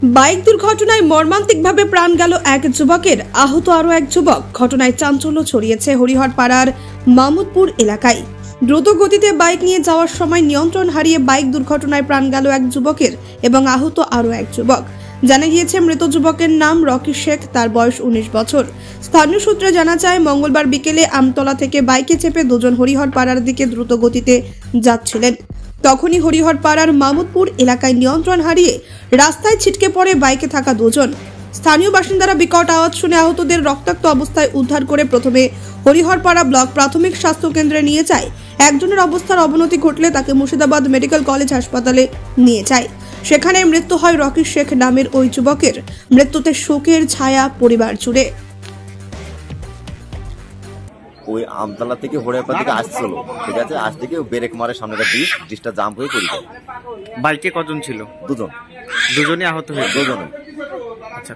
Bike দুর্ঘটনায় মর্মান্তিকভাবে প্রাণ গেল এক যুবকের, আহত আরও এক যুবক। ঘটনায় চাঞ্চল্য ছড়িয়েছে হরিহরপাড়ার মামুদপুর এলাকায়। দ্রুত গতিতে বাইক নিয়ে যাওয়ার সময় নিয়ন্ত্রণ হারিয়ে বাইক দুর্ঘটনায় প্রাণ গেল এক যুবকের এবং আহত আরও এক যুবক। জানা গিয়েছে মৃত যুবকের নাম রকি শেখ, তার বয়স 19 বছর। স্থানীয় সূত্রে জানা যায় মঙ্গলবার বিকেলে আমতলা থেকে বাইকে চেপে দুজন হরিহরপাড়ার দিকে দ্রুত গতিতে যাচ্ছিলেন। তখনই হরিহরপাড়ার মামুদপুর এলাকায় নিয়ন্ত্রণ হারিয়ে রাস্তায় ছিটকে পড়ে বাইকে থাকা দুজন। স্থানীয় বাসিন্দারা বিকট আওয়াজ শুনে আহতদের রক্তাক্ত অবস্থায় উদ্ধার করে প্রথমে হরিহরপাড়া ব্লক প্রাথমিক স্বাস্থ্য কেন্দ্রে নিয়ে যায়। একজনের অবস্থার অবনতি ঘটলে তাকে মুর্শিদাবাদ মেডিকেল কলেজ হাসপাতালে নিয়ে যায়। সেখানে মৃত্যু হয় রকি শেখ নামের ওই যুবকের। মৃত্যুতে শোকের ছায়া পরিবার জুড়ে। ওই আমতলা থেকে হরিহরপাড়া থেকে আসছিল, ঠিক আছে, আজ থেকে ব্রেক মারে সামনের ডিসটা জাম্প হয়ে পড়ে যায়। বাইকে কজন ছিল? দুজনই আহত হয়েছে। দুজনই। আচ্ছা,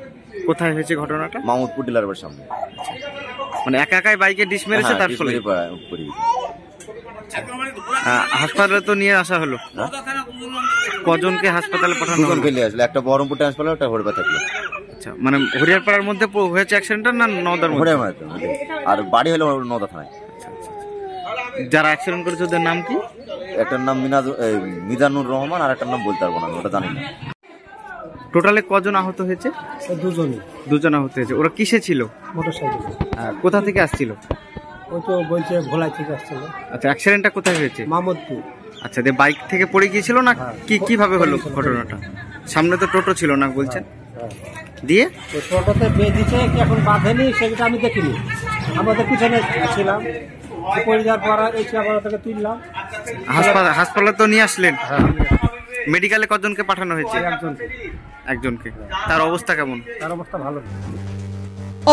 কোথায় হয়েছে ঘটনাটা? মামুদপুর ডিলারের সামনে। মানে একা একাই বাইকে ডিস মেরেছে, তার ফলে হাসপাতালে তো নিয়ে আসা হলো। কজনকে হাসপাতালে পাঠানো হলো? একটা বহরমপুর হাসপাতালে, একটা হরিহরপাড়া থাকলো। আচ্ছা, মানে হরিহরপাড়ার মধ্যে হয়েছে অ্যাক্সিডেন্টটা না নওদার মধ্যে? আর বাড়ি হলো নওদা থানায়। যারা অ্যাক্সিডেন্ট করেছে ওদের নাম কি? একটার নাম মিজানুর রহমান, আর একটার নাম বলতে পারবো না, ওটা জানি না। টোটালে কজন আহত হয়েছে? দুজন আহত হয়েছে। ওরা কিসে ছিল? মোটরসাইকেল। কোথা থেকে আসছিল? ওই তো বলছে ভোলাই থেকে আসছিল। আচ্ছা, অ্যাক্সিডেন্টটা কোথায় হয়েছে? মামুদপুর। আচ্ছা, বাইক থেকে পড়ে গিয়েছিল না কিভাবে হলো ঘটনাটা? সামনে তো টোটো ছিল না বলছেন, দিয়ে টোটোতে বেঁধেছে, এখন বাঁধেনি সেটা আমি দেখিনি। আমাদের পিছনে ছিলাম, পড়ে যাওয়ার পর এসে আবার তাকে তুললাম। হাসপাতালে তো নিয়ে আসলেন? মেডিকেলে কজনকে পাঠানো হয়েছে? একজনকে। তার অবস্থা কেমন? তার অবস্থা ভালো।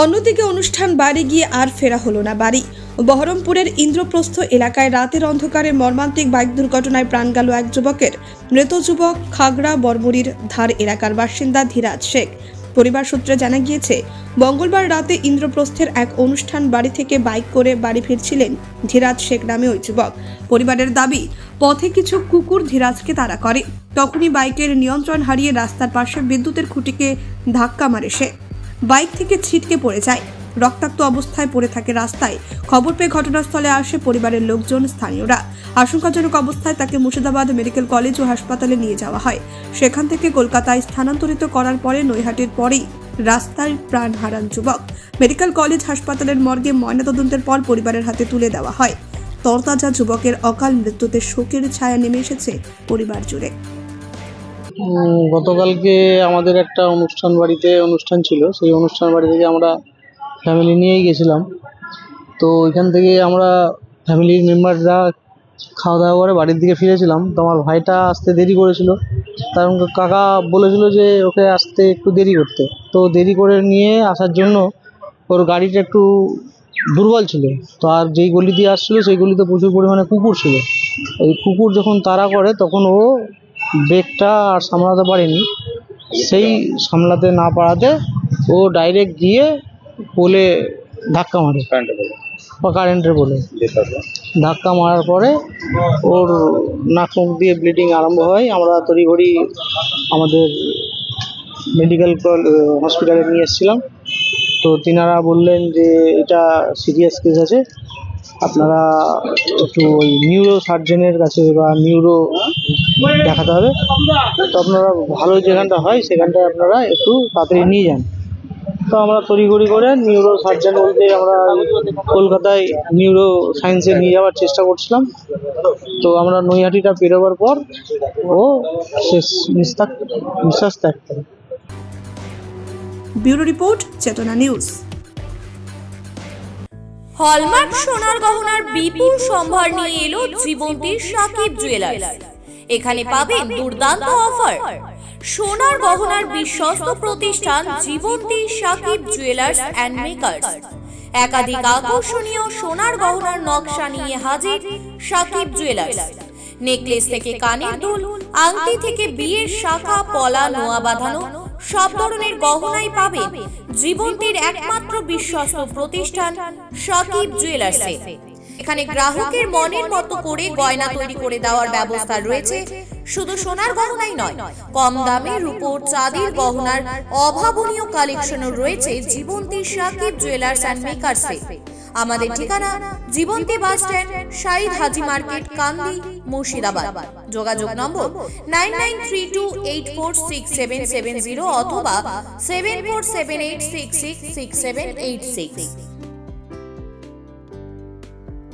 অন্যদিকে অনুষ্ঠান বাড়ি গিয়ে আর ফেরা হলো না বাড়ি। বহরমপুরের ইন্দ্রপ্রস্থ এলাকায় রাতের অন্ধকারে মর্মান্তিক বাইক দুর্ঘটনায় প্রাণ গেল এক যুবকের। মৃত যুবক খাগড়া বরবরির ধার এলাকার বাসিন্দা ধীরাজ শেখ। পরিবার সূত্রে জানা গিয়েছে মঙ্গলবার রাতে ইন্দ্রপ্রস্থের এক অনুষ্ঠান বাড়ি থেকে বাইক করে বাড়ি ফিরছিলেন ধীরাজ শেখ নামে ওই যুবক। পরিবারের দাবি, পথে কিছু কুকুর ধীরাজকে তাড়া করে। তখনই বাইকের নিয়ন্ত্রণ হারিয়ে রাস্তার পাশে বিদ্যুতের খুঁটিকে ধাক্কা মারে সে। বাইক থেকে ছিটকে পড়ে যায়, রক্তাক্ত অবস্থায় পড়ে থাকে রাস্তায়। খবর পেয়ে ঘটনাস্থলে আসে পরিবারের লোকজন, স্থানীয়রা। আশঙ্কাজনক অবস্থায় তাকে মুর্শিদাবাদ মেডিকেল কলেজ ও হাসপাতালে নিয়ে যাওয়া হয়। সেখান থেকে কলকাতায় স্থানান্তরিত করার পরে নৈহাটির পরেই রাস্তায় প্রাণ হারান যুবক। মেডিকেল কলেজ হাসপাতালের মর্গে ময়নাতদন্তের পর পরিবারের হাতে তুলে দেওয়া হয়। তরতাজা যুবকের অকাল মৃত্যুতে শোকের ছায়া নেমে এসেছে পরিবার জুড়ে। গতকালকে আমাদের একটা অনুষ্ঠান ছিল, সেই অনুষ্ঠান বাড়ি থেকে আমরা ফ্যামিলি নিয়েই গেছিলাম। তো ওইখান থেকে আমরা ফ্যামিলির মেম্বাররা খাওয়া দাওয়া করে বাড়ির দিকে ফিরেছিলাম। তো আমার ভাইটা আসতে দেরি করেছিল, কারণ কাকা বলেছিল যে ওকে আসতে একটু দেরি করতে। তো দেরি করে নিয়ে আসার জন্য ওর গাড়িটা একটু দুর্বল ছিল। তো আর যেই গলি দিয়ে আসছিলো সেই গলিতে প্রচুর পরিমাণে কুকুর ছিল। ওই কুকুর যখন তাড়া করে তখন ও ব্রেকটা আর সামলাতে পারেনি। সেই সামলাতে না পারাতে ও ডাইরেক্ট গিয়ে পোলে ধাক্কা মারে, কারেন্টের পোলে ধাক্কা মারার পরে ওর নাক মুখ দিয়ে ব্লিডিং আরম্ভ হয়। আমরা তড়িঘড়ি আমাদের মেডিকেল হসপিটালে নিয়ে এসেছিলাম। তো তিনারা বললেন যে এটা সিরিয়াস কেস আছে, আপনারা একটু ওই নিউরো সার্জনের কাছে বা নিউরো দেখাতে হবে। তো আপনারা ভালো যেখানটা হয় সেখানটায় আপনারা একটু তাড়াতাড়ি নিয়ে যান। তো আমরা তড়িঘড়ি করে নিউরো সার্জন বলতে আমরা কলকাতায় নিউরো সায়েন্সে নিয়ে যাওয়ার চেষ্টা করছিলাম। তো আমরা নৈহাটিটা পেরোবার পর ও শেষ নিঃশ্বাস ত্যাগ করে। ব্যুরো রিপোর্ট, চেতনা নিউজ। হলমার্ক সোনার গহনার বিপুল সম্ভার নিয়ে এলো জীবন্তীর সাকিব জুয়েলার্স। এখানে পাবেন দুর্দান্ত অফার। সোনার গহনার বিশ্বস্ত প্রতিষ্ঠান জীবন্তী সাকিব জুয়েলার্স অ্যান্ড মেকার্স। একাধিক আকর্ষণীয় সোনার গহনার নকশা নিয়ে হাজির সাকিব জুয়েলার্স। নেকলেস থেকে কানের দুল, আংটি থেকে বিয়ের শাখা, পলা, নোয়া বাঁধানো সব ধরনের গহনাই পাবেন জীবন্তীর একমাত্র বিশ্বস্ত প্রতিষ্ঠান সাকিব জুয়েলার্সে। এখানে গ্রাহকের মনের মতো করে গয়না তৈরি করে দেওয়ার ব্যবস্থা রয়েছে। শুধু সোনার গহনাই নয়, কম দামে রূপোর চাঁদির গহনার অভাবনীয় কালেকশনও রয়েছে জীবন্তী সাকিব জুয়েলার্স অ্যান্ড মেকার্সে। আমাদের ঠিকানা জীবন্তী বাস স্ট্যান্ড, শাহিদ হাজি মার্কেট, কান্দি, মুর্শিদাবাদ। যোগাযোগ নম্বর 9932846770 অথবা 7478666786।